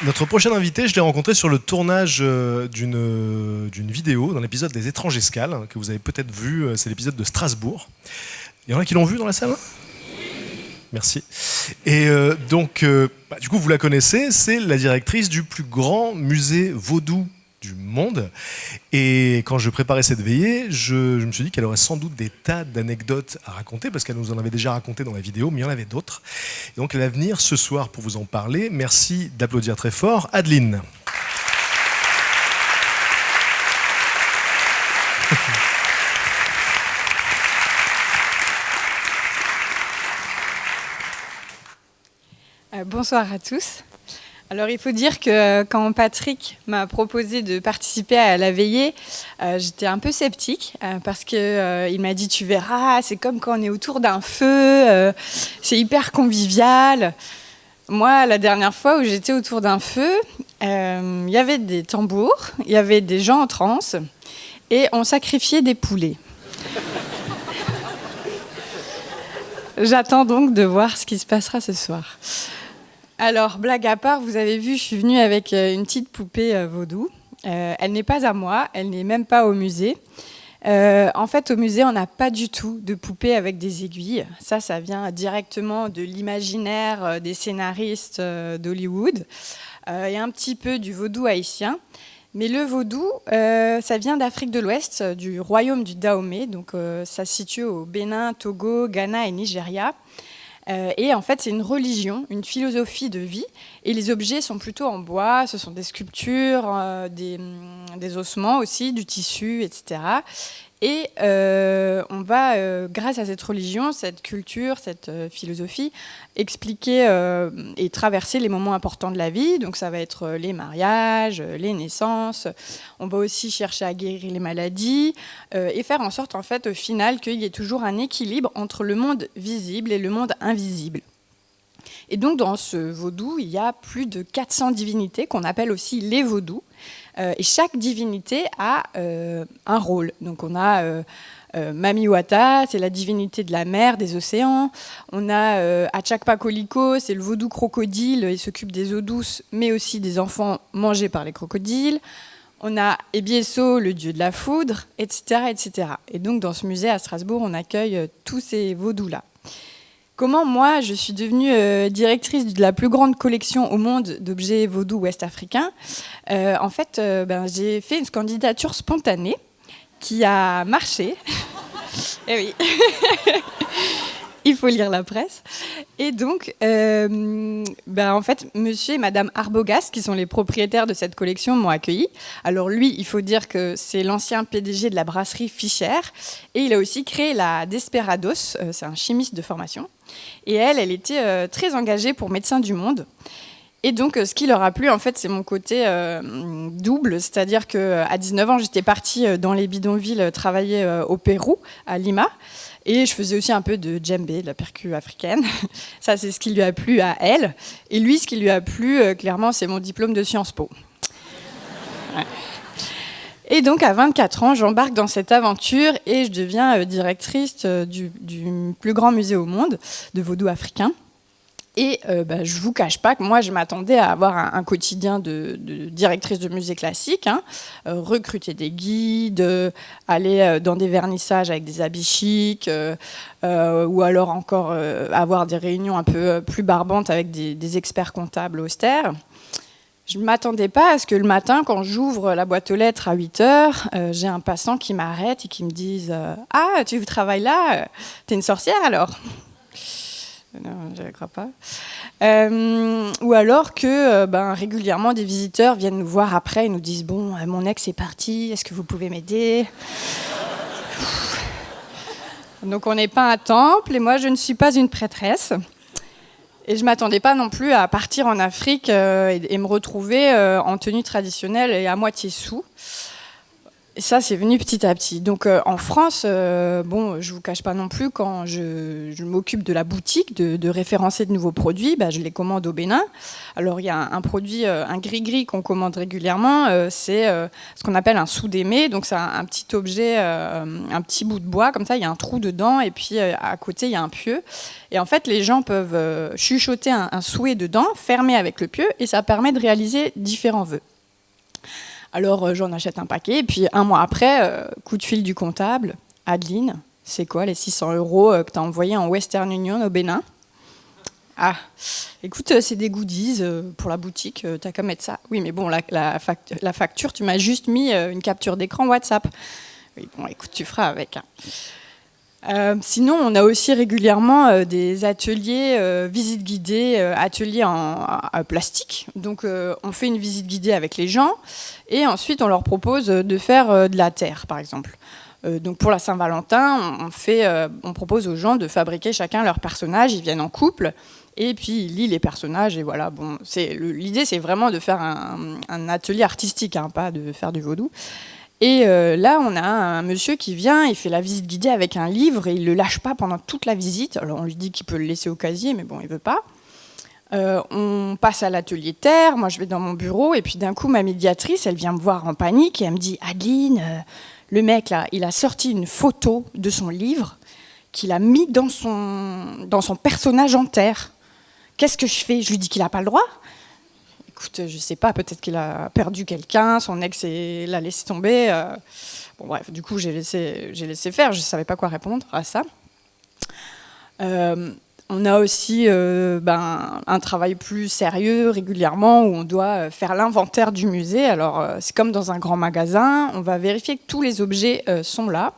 Notre prochain invité, je l'ai rencontré sur le tournage d'une vidéo dans l'épisode des Étranges Escales, que vous avez peut-être vu, c'est l'épisode de Strasbourg. Il y en a qui l'ont vu dans la salle ? Merci. Et du coup, vous la connaissez, c'est la directrice du plus grand musée vaudou du monde. Et quand je préparais cette veillée, je me suis dit qu'elle aurait sans doute des tas d'anecdotes à raconter, parce qu'elle nous en avait déjà raconté dans la vidéo, mais il y en avait d'autres. Et donc elle va venir ce soir pour vous en parler. Merci d'applaudir très fort Adeline. Bonsoir à tous. Alors il faut dire que quand Patrick m'a proposé de participer à la veillée, j'étais un peu sceptique parce qu'il m'a dit tu verras, c'est comme quand on est autour d'un feu, c'est hyper convivial. Moi, la dernière fois où j'étais autour d'un feu, il y avait des tambours, il y avait des gens en transe et on sacrifiait des poulets. J'attends donc de voir ce qui se passera ce soir. Alors, blague à part, vous avez vu, je suis venue avec une petite poupée vaudou. Elle n'est pas à moi, elle n'est même pas au musée. En fait, au musée, on n'a pas du tout de poupée avec des aiguilles. Ça vient directement de l'imaginaire des scénaristes d'Hollywood et un petit peu du vaudou haïtien. Mais le vaudou, ça vient d'Afrique de l'Ouest, du royaume du Dahomey. Donc, ça se situe au Bénin, Togo, Ghana et Nigeria. Et en fait, c'est une religion, une philosophie de vie. Et les objets sont plutôt en bois, ce sont des sculptures, des ossements aussi, du tissu, etc. Et on va, grâce à cette religion, cette culture, cette philosophie, expliquer et traverser les moments importants de la vie. Donc ça va être les mariages, les naissances. On va aussi chercher à guérir les maladies et faire en sorte, en fait, au final, qu'il y ait toujours un équilibre entre le monde visible et le monde invisible. Et donc, dans ce vaudou, il y a plus de 400 divinités qu'on appelle aussi les vaudous. Et chaque divinité a un rôle. Donc, on a Mamiwata, c'est la divinité de la mer, des océans. On a Achakpakoliko, c'est le vaudou crocodile. Il s'occupe des eaux douces, mais aussi des enfants mangés par les crocodiles. On a Ebieso, le dieu de la foudre, etc., etc. Et donc, dans ce musée à Strasbourg, on accueille tous ces vaudous-là. Comment, moi, je suis devenue directrice de la plus grande collection au monde d'objets vaudous ouest-africains ? En fait, j'ai fait une candidature spontanée qui a marché. Eh oui, il faut lire la presse. Et donc, en fait, monsieur et madame Arbogast, qui sont les propriétaires de cette collection, m'ont accueilli. Alors lui, il faut dire que c'est l'ancien PDG de la brasserie Fischer. Et il a aussi créé la Desperados, c'est un chimiste de formation. Et elle était très engagée pour Médecins du Monde. Et donc, ce qui leur a plu, en fait, c'est mon côté double. C'est-à-dire qu'à 19 ans, j'étais partie dans les bidonvilles travailler au Pérou, à Lima. Et je faisais aussi un peu de djembé, de la percu africaine. Ça, c'est ce qui lui a plu à elle. Et lui, ce qui lui a plu, clairement, c'est mon diplôme de Sciences Po. Ouais. Et donc, à 24 ans, j'embarque dans cette aventure et je deviens directrice du plus grand musée au monde de vaudou africain. Et je ne vous cache pas que moi, je m'attendais à avoir un quotidien de directrice de musée classique, recruter des guides, aller dans des vernissages avec des habits chics, ou alors encore avoir des réunions un peu plus barbantes avec des experts comptables austères. Je ne m'attendais pas à ce que le matin, quand j'ouvre la boîte aux lettres à 8h, j'ai un passant qui m'arrête et qui me dise « Ah, tu travailles là ? T'es une sorcière alors ?» Non, je ne crois pas. Ou alors que régulièrement des visiteurs viennent nous voir après et nous disent « Bon, mon ex est parti, est-ce que vous pouvez m'aider ?» Donc on n'est pas un temple et moi je ne suis pas une prêtresse. Et je ne m'attendais pas non plus à partir en Afrique et me retrouver en tenue traditionnelle et à moitié sous. Et ça, c'est venu petit à petit. Donc en France, bon, je ne vous cache pas non plus, quand je m'occupe de la boutique, de référencer de nouveaux produits, je les commande au Bénin. Alors il y a un produit, un gris-gris qu'on commande régulièrement, c'est ce qu'on appelle un soudémé. Donc c'est un petit objet, un petit bout de bois, comme ça, il y a un trou dedans, et puis à côté, il y a un pieu. Et en fait, les gens peuvent chuchoter un souhait dedans, fermé avec le pieu, et ça permet de réaliser différents vœux. Alors, j'en achète un paquet, et puis un mois après, coup de fil du comptable. Adeline, c'est quoi les 600 € que tu as envoyés en Western Union au Bénin? Ah, écoute, c'est des goodies pour la boutique, t'as qu'à mettre ça. Oui, mais bon, la facture, tu m'as juste mis une capture d'écran WhatsApp. Oui, bon, écoute, tu feras avec. Sinon, on a aussi régulièrement des ateliers, visites guidées, ateliers en plastique. Donc, on fait une visite guidée avec les gens et ensuite, on leur propose de faire de la terre, par exemple. Donc, pour la Saint-Valentin, on propose aux gens de fabriquer chacun leur personnage. Ils viennent en couple et puis ils lient les personnages. Et voilà, bon, l'idée, c'est vraiment de faire un atelier artistique, hein, pas de faire du vaudou. Et là, on a un monsieur qui vient, il fait la visite guidée avec un livre et il ne le lâche pas pendant toute la visite. Alors, on lui dit qu'il peut le laisser au casier, mais bon, il ne veut pas. On passe à l'atelier terre, moi je vais dans mon bureau, et puis d'un coup, ma médiatrice, elle vient me voir en panique et elle me dit « Adeline, le mec, là, il a sorti une photo de son livre qu'il a mis dans son personnage en terre. Qu'est-ce que je fais ?» Je lui dis qu'il n'a pas le droit. Écoute, je sais pas, peut-être qu'il a perdu quelqu'un, son ex l'a laissé tomber. Bon, bref, du coup, j'ai laissé faire, je ne savais pas quoi répondre à ça. On a aussi un travail plus sérieux régulièrement où on doit faire l'inventaire du musée. Alors, c'est comme dans un grand magasin, on va vérifier que tous les objets sont là,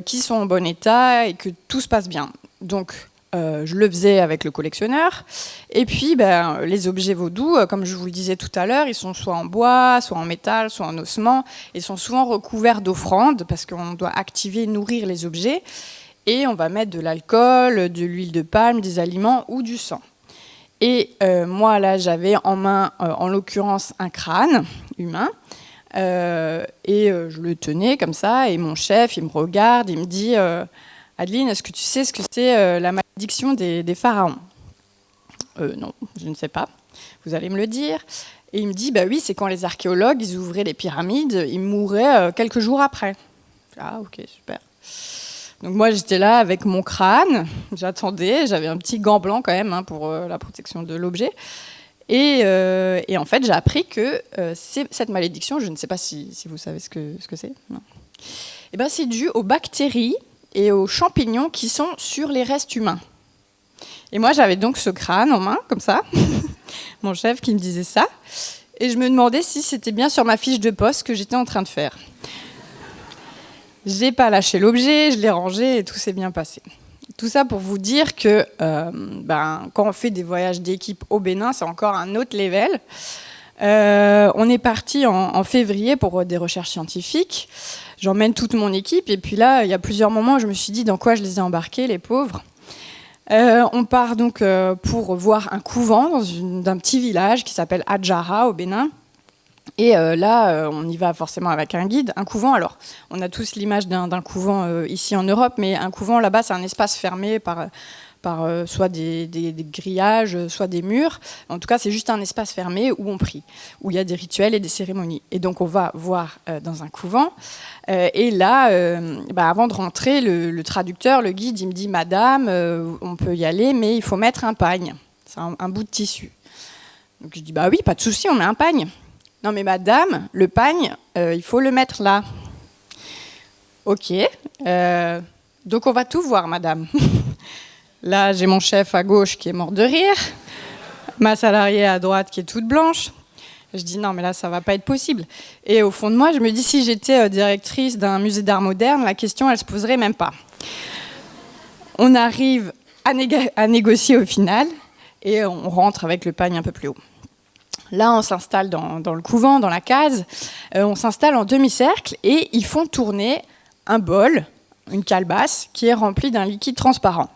qu'ils sont en bon état et que tout se passe bien. Donc, je le faisais avec le collectionneur. Et puis, les objets vaudous, comme je vous le disais tout à l'heure, ils sont soit en bois, soit en métal, soit en ossement. Ils sont souvent recouverts d'offrandes parce qu'on doit activer, nourrir les objets. Et on va mettre de l'alcool, de l'huile de palme, des aliments ou du sang. Et moi, là, j'avais en main, en l'occurrence, un crâne humain. Et je le tenais comme ça. Et mon chef, il me regarde, il me dit... Adeline, est-ce que tu sais ce que c'est la malédiction des pharaons ? Non, je ne sais pas. Vous allez me le dire. Et il me dit, oui, c'est quand les archéologues ils ouvraient les pyramides, ils mouraient quelques jours après. Ah, ok, super. Donc moi, j'étais là avec mon crâne, j'attendais, j'avais un petit gant blanc quand même pour la protection de l'objet. Et en fait, j'ai appris que cette malédiction, je ne sais pas si vous savez ce que c'est. Non. C'est dû aux bactéries et aux champignons qui sont sur les restes humains. Et moi, j'avais donc ce crâne en main, comme ça, mon chef qui me disait ça, et je me demandais si c'était bien sur ma fiche de poste que j'étais en train de faire. J'ai pas lâché l'objet, je l'ai rangé et tout s'est bien passé. Tout ça pour vous dire que quand on fait des voyages d'équipe au Bénin, c'est encore un autre level. On est parti en février pour des recherches scientifiques. J'emmène toute mon équipe et puis là, il y a plusieurs moments où je me suis dit dans quoi je les ai embarqués, les pauvres. On part donc pour voir un couvent d'un petit village qui s'appelle Adjara au Bénin. Et là, on y va forcément avec un guide. Un couvent, alors, on a tous l'image d'un couvent ici en Europe, mais un couvent là-bas, c'est un espace fermé par soit des grillages, soit des murs. En tout cas, c'est juste un espace fermé où on prie, où il y a des rituels et des cérémonies. Et donc, on va voir dans un couvent. Et là, avant de rentrer, le traducteur, le guide, il me dit « Madame, on peut y aller, mais il faut mettre un pagne. » C'est un bout de tissu. Donc, je dis « Oui, pas de souci, on met un pagne. » « Non mais madame, le pagne, il faut le mettre là. » Ok, donc on va tout voir madame. Là j'ai mon chef à gauche qui est mort de rire, ma salariée à droite qui est toute blanche. Je dis non mais là ça va pas être possible. Et au fond de moi je me dis si j'étais directrice d'un musée d'art moderne, la question elle se poserait même pas. On arrive à négocier au final et on rentre avec le pagne un peu plus haut. Là, on s'installe dans le couvent, dans la case. On s'installe en demi-cercle et ils font tourner un bol, une calebasse, qui est remplie d'un liquide transparent.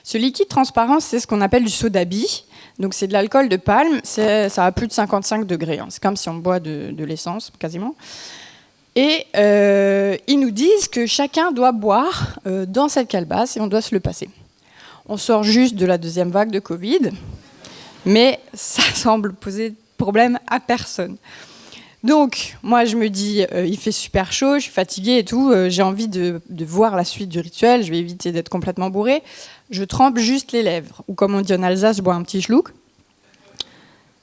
Ce liquide transparent, c'est ce qu'on appelle du sodabi. Donc, c'est de l'alcool de palme. Ça a plus de 55 degrés. C'est comme si on boit de l'essence, quasiment. Et ils nous disent que chacun doit boire dans cette calebasse et on doit se le passer. On sort juste de la deuxième vague de Covid, mais ça semble poser problème à personne. Donc, moi, je me dis, il fait super chaud, je suis fatiguée et tout, j'ai envie de voir la suite du rituel, je vais éviter d'être complètement bourrée. Je trempe juste les lèvres, ou comme on dit en Alsace, je bois un petit schluck.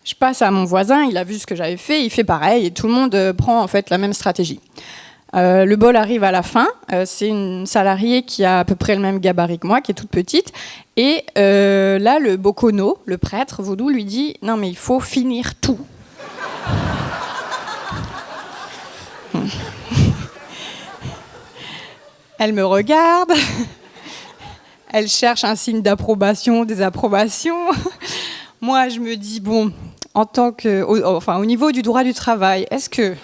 Je passe à mon voisin, il a vu ce que j'avais fait, il fait pareil, et tout le monde prend en fait la même stratégie. Le bol arrive à la fin, c'est une salariée qui a à peu près le même gabarit que moi, qui est toute petite, et là, le bokono, le prêtre vaudou, lui dit « Non mais il faut finir tout ». Elle me regarde, elle cherche un signe d'approbation, désapprobation. Moi, je me dis, bon, au niveau du droit du travail, est-ce que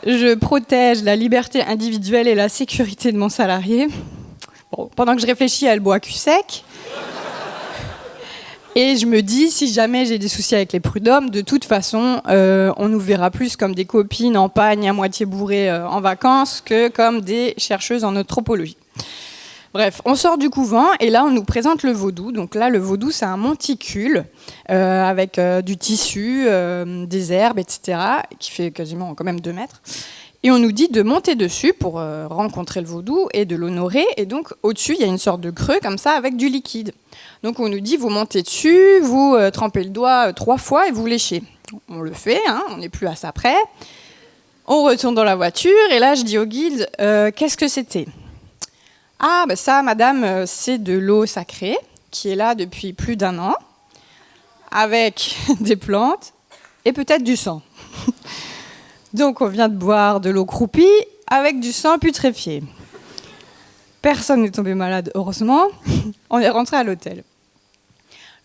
je protège la liberté individuelle et la sécurité de mon salarié ? Bon, pendant que je réfléchis, elle boit cul sec. Et je me dis, si jamais j'ai des soucis avec les prud'hommes, de toute façon, on nous verra plus comme des copines en pagne à moitié bourrées en vacances que comme des chercheuses en anthropologie. Bref, on sort du couvent et là, on nous présente le vaudou. Donc là, le vaudou, c'est un monticule avec du tissu, des herbes, etc., qui fait quasiment quand même 2 mètres. Et on nous dit de monter dessus pour rencontrer le vaudou et de l'honorer. Et donc, au-dessus, il y a une sorte de creux comme ça avec du liquide. Donc, on nous dit, vous montez dessus, vous trempez le doigt 3 fois et vous léchez. On le fait, hein, on n'est plus à ça près. On retourne dans la voiture et là, je dis au guide, qu'est-ce que c'était ? Ah, ben ça, madame, c'est de l'eau sacrée qui est là depuis plus d'1 an, avec des plantes et peut-être du sang. Donc, on vient de boire de l'eau croupie avec du sang putréfié. Personne n'est tombé malade, heureusement. On est rentré à l'hôtel.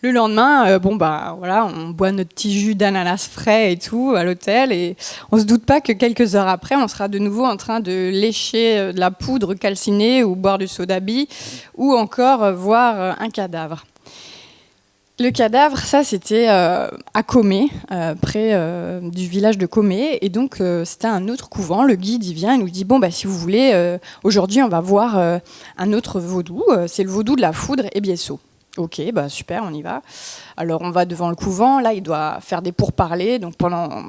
Le lendemain, voilà, on boit notre petit jus d'ananas frais et tout à l'hôtel. Et on ne se doute pas que quelques heures après, on sera de nouveau en train de lécher de la poudre calcinée ou boire du soda-bi ou encore voir un cadavre. Le cadavre, ça, c'était à Comé, près du village de Comé. Et donc, c'était un autre couvent. Le guide, il vient et nous dit, bon, si vous voulez, aujourd'hui, on va voir un autre vaudou. C'est le vaudou de la foudre et Biessot. Ok, super, on y va. Alors, on va devant le couvent. Là, il doit faire des pourparlers. Donc, pendant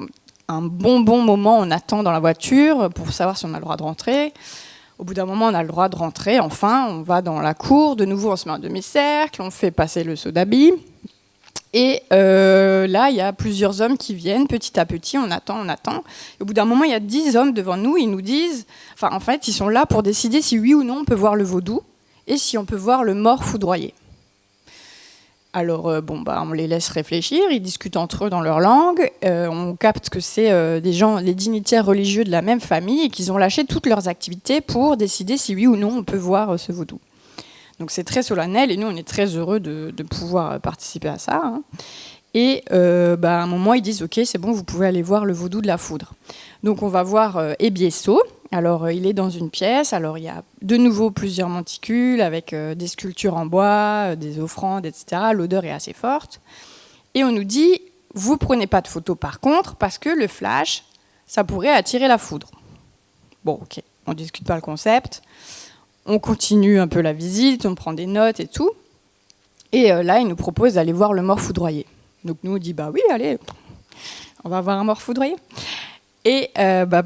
un bon moment, on attend dans la voiture pour savoir si on a le droit de rentrer. Au bout d'un moment, on a le droit de rentrer. Enfin, on va dans la cour. De nouveau, on se met en demi-cercle. On fait passer le soda-bi. Et là, il y a plusieurs hommes qui viennent petit à petit, on attend. Et au bout d'un moment, il y a 10 hommes devant nous, ils nous disent... en fait, ils sont là pour décider si oui ou non on peut voir le vaudou et si on peut voir le mort foudroyé. Alors, on les laisse réfléchir, ils discutent entre eux dans leur langue, on capte que c'est des gens, les dignitaires religieux de la même famille et qu'ils ont lâché toutes leurs activités pour décider si oui ou non on peut voir ce vaudou. Donc c'est très solennel et nous on est très heureux de pouvoir participer à ça. Hein. Et à un moment ils disent ok c'est bon vous pouvez aller voir le vaudou de la foudre. Donc on va voir Biessot. Alors il est dans une pièce. Alors il y a de nouveau plusieurs monticules avec des sculptures en bois, des offrandes, etc. L'odeur est assez forte. Et on nous dit vous prenez pas de photos par contre parce que le flash ça pourrait attirer la foudre. Bon ok on discute pas le concept. On continue un peu la visite, on prend des notes et tout. Et là, il nous propose d'aller voir le mort foudroyé. Donc nous, on dit, oui, allez, on va voir un mort foudroyé. Et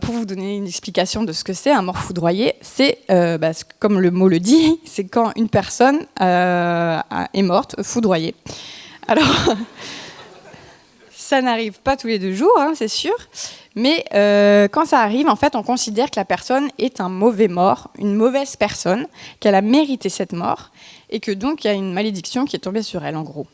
pour vous donner une explication de ce que c'est, un mort foudroyé, c'est, comme le mot le dit, c'est quand une personne est morte, foudroyée. Alors, ça n'arrive pas tous les 2 jours, hein, c'est sûr. Mais quand ça arrive, en fait, on considère que la personne est un mauvais mort, une mauvaise personne, qu'elle a mérité cette mort, et que donc il y a une malédiction qui est tombée sur elle, en gros.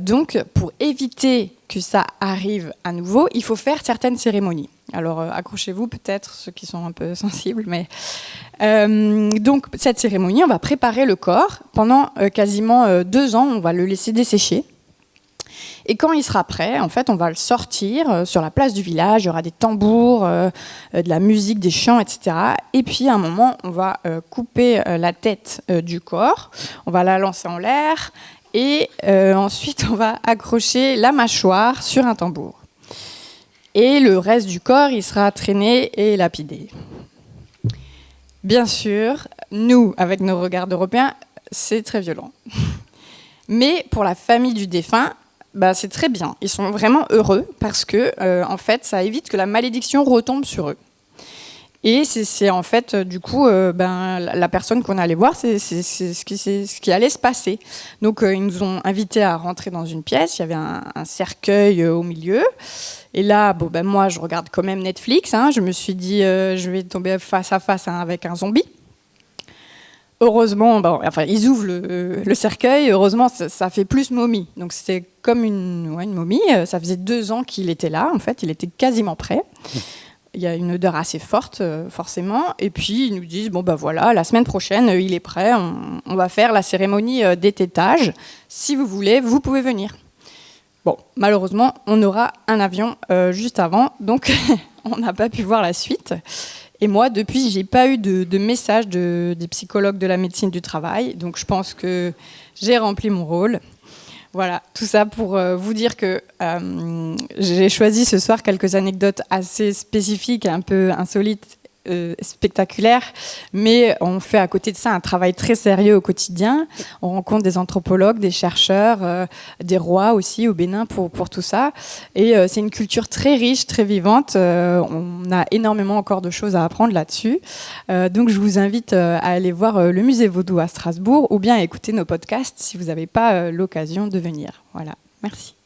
Donc, pour éviter que ça arrive à nouveau, il faut faire certaines cérémonies. Alors, accrochez-vous peut-être, ceux qui sont un peu sensibles, mais... donc, cette cérémonie, on va préparer le corps. Pendant quasiment 2 ans, on va le laisser dessécher. Et quand il sera prêt, en fait, on va le sortir sur la place du village. Il y aura des tambours, de la musique, des chants, etc. Et puis, à un moment, on va couper la tête du corps. On va la lancer en l'air. Et ensuite, on va accrocher la mâchoire sur un tambour. Et le reste du corps, il sera traîné et lapidé. Bien sûr, nous, avec nos regards d'Européens, c'est très violent. Mais pour la famille du défunt, c'est très bien. Ils sont vraiment heureux parce que, en fait, ça évite que la malédiction retombe sur eux. Et c'est en fait, du coup, la personne qu'on allait voir, c'est ce qui allait se passer. Donc, ils nous ont invités à rentrer dans une pièce. Il y avait un cercueil au milieu. Et là, moi, je regarde quand même Netflix. Je me suis dit, je vais tomber face à face avec un zombie. Heureusement, ils ouvrent le cercueil. Heureusement, ça fait plus momie. Donc, c'était comme une momie. Ça faisait 2 ans qu'il était là. En fait, il était quasiment prêt. Il y a une odeur assez forte, forcément. Et puis, ils nous disent, voilà, la semaine prochaine, il est prêt. On va faire la cérémonie d'étêtage. Si vous voulez, vous pouvez venir. Bon, malheureusement, on aura un avion juste avant. Donc, on n'a pas pu voir la suite. Et moi, depuis, je n'ai pas eu de message des psychologues de la médecine du travail. Donc, je pense que j'ai rempli mon rôle. Voilà, tout ça pour vous dire que j'ai choisi ce soir quelques anecdotes assez spécifiques, un peu insolites, spectaculaires, mais on fait à côté de ça un travail très sérieux au quotidien. On rencontre des anthropologues, des chercheurs, des rois aussi au Bénin pour tout ça. Et c'est une culture très riche, très vivante. On a énormément encore de choses à apprendre là-dessus. Donc je vous invite à aller voir le musée Vaudou à Strasbourg ou bien à écouter nos podcasts si vous n'avez pas l'occasion de venir. Voilà, merci.